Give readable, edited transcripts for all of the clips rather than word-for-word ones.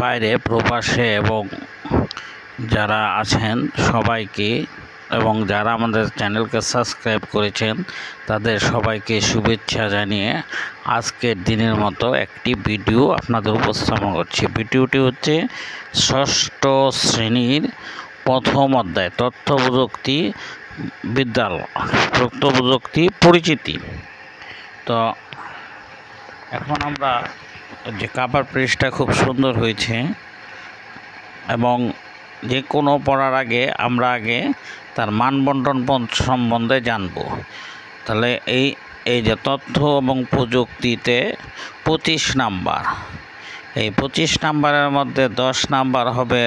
বাইরে প্রবাসে এবং যারা আছেন সবাইকে এবং যারা আমাদের চ্যানেলকে সাবস্ক্রাইব করেছেন তাদের সবাইকে শুভেচ্ছা জানিয়ে আজকের দিনের মতো একটি ভিডিও আপনাদের উপস্থাপন করছি। ভিডিওটি হচ্ছে ষষ্ঠ শ্রেণীর প্রথম অধ্যায় তথ্য প্রযুক্তি বিদ্যালয় তথ্য প্রযুক্তি পরিচিতি। তো এখন আমরা যে কভার পেজটা খুব সুন্দর হয়েছে এবং যে কোনো পড়ার আগে আমরা আগে তার মানবন্টন সম্বন্ধে জানব। তাহলে এই যে তথ্য এবং প্রযুক্তিতে 25 নাম্বার, এই 25 নাম্বারের মধ্যে 10 নাম্বার হবে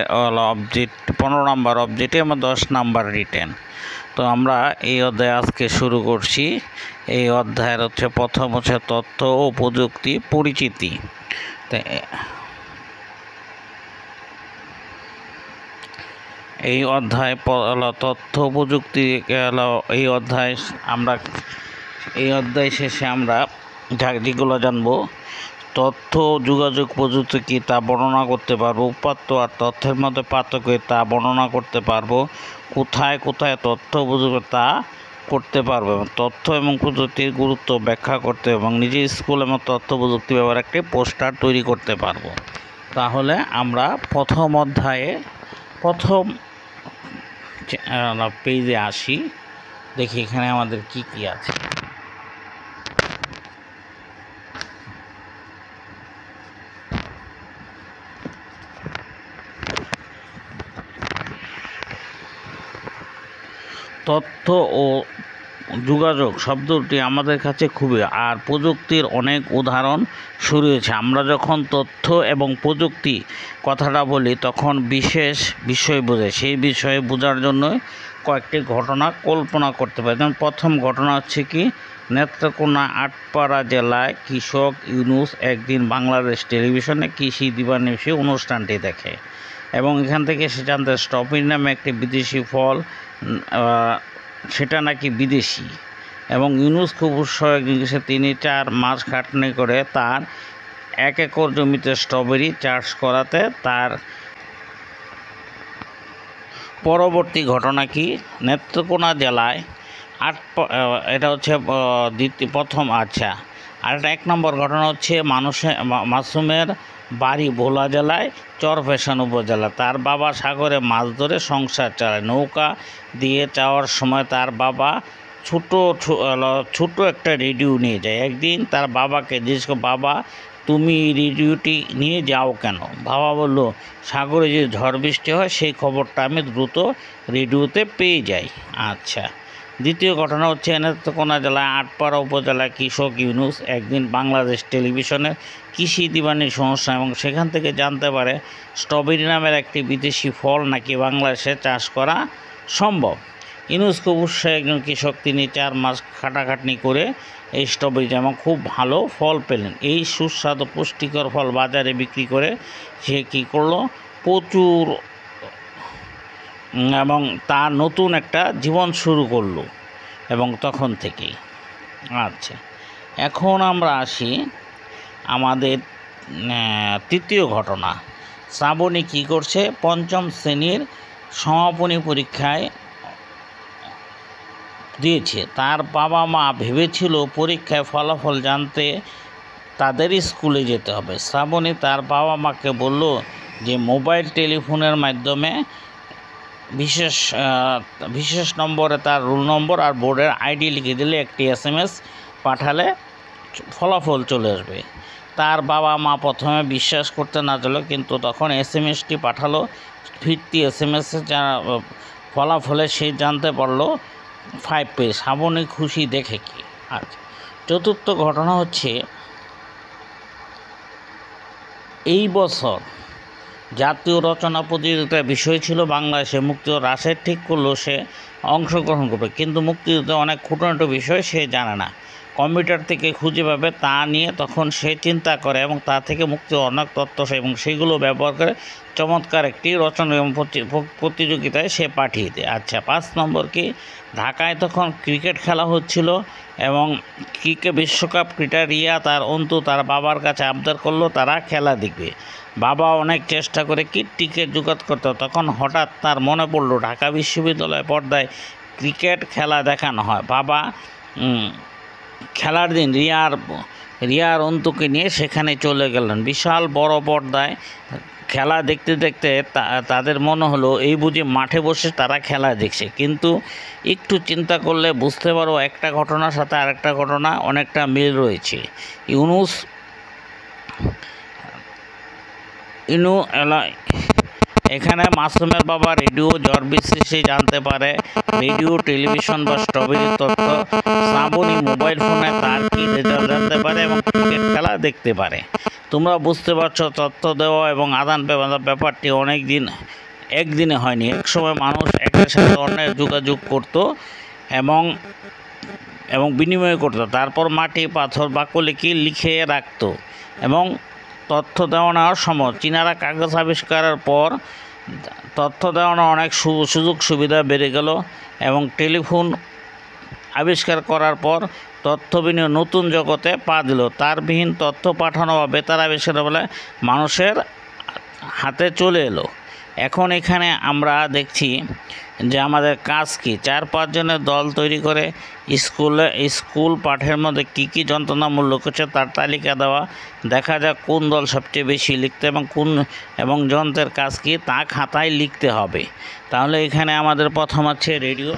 অবজেক্ট, 15 নাম্বার অবজেক্টিভ এবং 10 নাম্বার রিটেন। তো আমরা এই অধ্যায় আজকে শুরু করছি। এই অধ্যায়ের হচ্ছে প্রথম হচ্ছে তথ্য ও প্রযুক্তি পরিচিতি। এই অধ্যায় তথ্য প্রযুক্তি এই অধ্যায় শেষে আমরা যেগুলো জানবো, তথ্য যোগাযোগ প্রযুক্তি কী তা বর্ণনা করতে পারবো, উপাত্ত আর তথ্যের মধ্যে পার্থক্য তা বর্ণনা করতে পারবো, কোথায় কোথায় তথ্য প্রযুক্তি তা করতে পারবো এবং তথ্য এবং প্রযুক্তির গুরুত্ব ব্যাখ্যা করতে এবং নিজের স্কুল এবং তথ্য প্রযুক্তি ব্যবহার একটি পোস্টার তৈরি করতে পারবো। তাহলে আমরা প্রথম অধ্যায়ে প্রথম পেজে আসি, দেখি এখানে আমাদের কি কি আছে। তথ্য ও যোগাযোগ শব্দটি আমাদের কাছে খুবই, আর প্রযুক্তির অনেক উদাহরণ শুরু হয়েছে। আমরা যখন তথ্য এবং প্রযুক্তি কথাটা বলি তখন বিশেষ বিষয় বোঝায়, সেই বিষয়ে বোঝার জন্য কয়েকটি ঘটনা কল্পনা করতে পারি। যেমন প্রথম ঘটনা হচ্ছে কি, নেত্রকোনা আটপাড়া জেলায় কৃষক ইউনুস একদিন বাংলাদেশ টেলিভিশনে কৃষি দিবানিশী অনুষ্ঠানটি দেখে এবং এখান থেকে সে জানতে স্ট্রবেরি নামে একটি বিদেশি ফল, সেটা নাকি বিদেশি, এবং ইউনুস খুব উৎসাহে তিনি 4 মাস খাটনি করে তার 1 একর জমিতে স্ট্রবেরি চাষ করাতে তার পরবর্তী ঘটনা কি, নেত্রকোনা জেলায় এটা হচ্ছে প্রথম। আচ্ছা, আর 1 নম্বর ঘটনা হচ্ছে মাসুমের বাড়ি ভোলা জেলায় চরফ্যাশন উপজেলা। তার বাবা সাগরে মাছ ধরে সংসার চালায়। নৌকা দিয়ে যাওয়ার সময় তার বাবা ছোট একটা রেডিও নিয়ে যায়। একদিন তার বাবাকে জিজ্ঞেস করে, বাবা তুমি রেডিওটি নিয়ে যাও কেন? বাবা বলল, সাগরে যে ঝড় বৃষ্টি হয় সেই খবরটা আমি দ্রুত রেডিওতে পেয়ে যাই। আচ্ছা, দ্বিতীয় ঘটনা হচ্ছে নেত্রকোনা জেলায় আটপাড়া উপজেলায় কৃষক ইউনুস একদিন বাংলাদেশ টেলিভিশনের কৃষি দিবানিশী অনুষ্ঠান এবং সেখান থেকে জানতে পারে স্ট্রবেরি নামের একটি বিদেশি ফল নাকি বাংলাদেশে চাষ করা সম্ভব। ইউনুস খুব উৎসাহী একজন কৃষক, তিনি 4 মাস খাটাখাটনি করে এই স্ট্রবেরি যেমন খুব ভালো ফল পেলেন। এই সুস্বাদু পুষ্টিকর ফল বাজারে বিক্রি করে সে কী করলো, প্রচুর এবং তার নতুন একটা জীবন শুরু করলো এবং তখন থেকেই। আচ্ছা, এখন আমরা আসি আমাদের তৃতীয় ঘটনা। শ্রাবণী কী করছে, 5ম শ্রেণীর সমাপনী পরীক্ষায় দিয়েছে। তার বাবা মা ভেবেছিল পরীক্ষায় ফলাফল জানতে তাদের স্কুলে যেতে হবে। শ্রাবণী তার বাবা মাকে বলল যে মোবাইল টেলিফোনের মাধ্যমে বিশেষ নম্বরে তার রোল নম্বর আর বোর্ডের আইডি লিখে দিলে একটি SMS পাঠালে ফলাফল চলে আসবে। তার বাবা মা প্রথমে বিশ্বাস করতে না চাইল, কিন্তু তখন SMSটি পাঠালো। ফিরতি SMS-এ যা ফলাফলে সে জানতে পারলো 5 পেজ। শ্রাবণী খুশি দেখে কি। আচ্ছা, চতুর্থ ঘটনা হচ্ছে, এই বছর জাতীয় রচনা প্রতিযোগিতার বিষয় ছিল বাংলাদেশে মুক্তিযুদ্ধ। রাশেদ ঠিক করলো সে অংশগ্রহণ করবে, কিন্তু মুক্তিযুদ্ধে অনেক খুঁটিনাটি বিষয় সে জানে না। কম্পিউটার থেকে খুঁজে পাবে তা নিয়ে তখন সে চিন্তা করে এবং তা থেকে মুক্ত অনেক তথ্য এবং সেগুলো ব্যবহার করে চমৎকার একটি রচনা এবং প্রতিযোগিতায় সে পাঠিয়ে দেয়। আচ্ছা, 5 নম্বর কি, ঢাকায় তখন ক্রিকেট খেলা হচ্ছিল এবং ক্রিকেট বিশ্বকাপ ক্রীড়া রিয়া তার অন্তু তার বাবার কাছে আবদার করলো তারা খেলা দেখবে। বাবা অনেক চেষ্টা করে কি টিকিট জোগাড় করতো, তখন হঠাৎ তার মনে পড়লো ঢাকা বিশ্ববিদ্যালয় পর্দায় ক্রিকেট খেলা দেখানো হয়। বাবা খেলার দিন রিয়ার অন্তুকে নিয়ে সেখানে চলে গেলেন। বিশাল বড় পর্দায় খেলা দেখতে দেখতে তাদের মনে হলো এই বুঝি মাঠে বসে তারা খেলা দেখছে, কিন্তু একটু চিন্তা করলে বুঝতে পারো একটা ঘটনার সাথে আরেকটা ঘটনা অনেকটা মিল রয়েছে। এখানে মাসুমের বাবা রেডিও জ্বর বিশ্লেষে জানতে পারে, রেডিও টেলিভিশন বা স্ট্রবেরির তথ্য, শ্রাবণী মোবাইল ফোনে তার কি রেজাল্ট জানতে পারে এবং ক্রিকেট খেলা দেখতে পারে। তোমরা বুঝতে পারছো তথ্য দেওয়া এবং আদান প্রদান ব্যাপারটি একদিনে হয়নি। একসময় মানুষ একের সাথে অন্যের যোগাযোগ করত এবং বিনিময় করত, তারপর মাটি পাথর বাকলিকে লিখে রাখত এবং তথ্য দেওয়ানোর সময় চীনারা কাগজ আবিষ্কারের পর তথ্য দেওয়ানোর অনেক সুযোগ সুবিধা বেড়ে গেল এবং টেলিফোন আবিষ্কার করার পর তথ্য বিনিময় নতুন জগতে পা দিল। তারবিহীন তথ্য পাঠানো বা বেতার আবিষ্কার বলে মানুষের হাতে চলে এলো। এখন এখানে আমরা দেখছি যে আমাদের কাজ কি, 4-5 জনের দল তৈরি করে স্কুল পাঠের মধ্যে কী যন্ত্রণামূলক হচ্ছে তার তালিকা দেওয়া, দেখা যাক কোন দল সবচেয়ে বেশি লিখতে এবং যন্ত্রের কাজ কি তা খাতায় লিখতে হবে। তাহলে এখানে আমাদের প্রথম আছে রেডিও।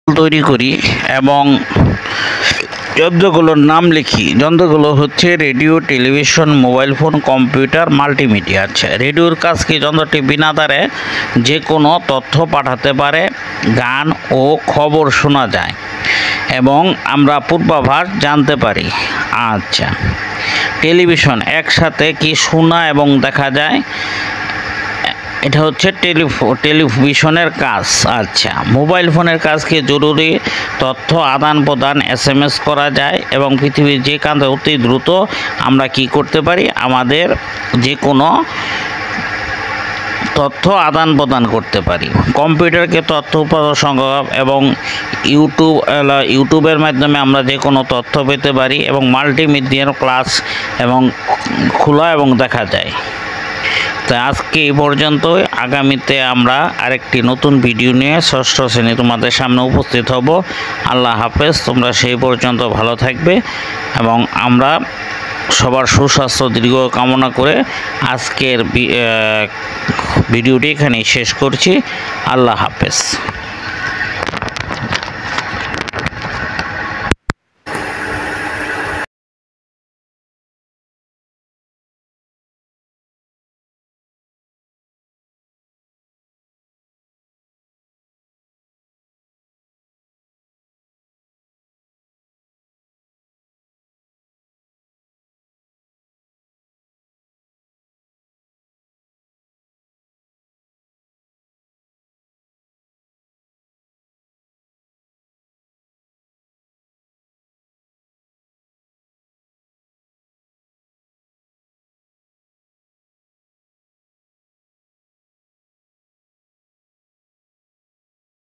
তৈরি করি এবং যন্ত্রগুলোর নাম লিখি। যন্ত্রগুলো হচ্ছে radio, television, mobile phone, computer, multimedia. আচ্ছা, রেডিওর কাজ কি, যন্ত্রটি বিনা তারে যে কোনো তথ্য পাঠাতে পারে, গান ও খবর শোনা যায় এবং আমরা পূর্বাভাস জানতে পারি। আচ্ছা, টেলিভিশন একসাথে কি শোনা এবং দেখা যায়, এটা হচ্ছে টেলিভিশনের কাজ। আচ্ছা, মোবাইল ফোনের কাজ কি, জরুরি তথ্য আদান প্রদান SMS করা যায় এবং পৃথিবীর যে কান্তে অতি দ্রুত আমরা কি করতে পারি, আমাদের যে কোনো তথ্য আদান প্রদান করতে পারি। কম্পিউটারকে তথ্য উপাদান সংগ্রহ এবং ইউটিউবের মাধ্যমে আমরা যে কোনো তথ্য পেতে পারি এবং মাল্টিমিডিয়ার ক্লাস এবং খোলা এবং দেখা যায়। তো আজকে এই পর্যন্তই। আগামীতে আমরা আরেকটি নতুন ভিডিও নিয়ে 6ষ্ঠ শ্রেণী তোমাদের সামনে উপস্থিত হব। আল্লাহ হাফেজ। তোমরা সেই পর্যন্ত ভালো থাকবে এবং আমরা সবার সুস্বাস্থ্য দীর্ঘ কামনা করে আজকের ভিডিওটি এখানেই শেষ করছি। আল্লাহ হাফেজ।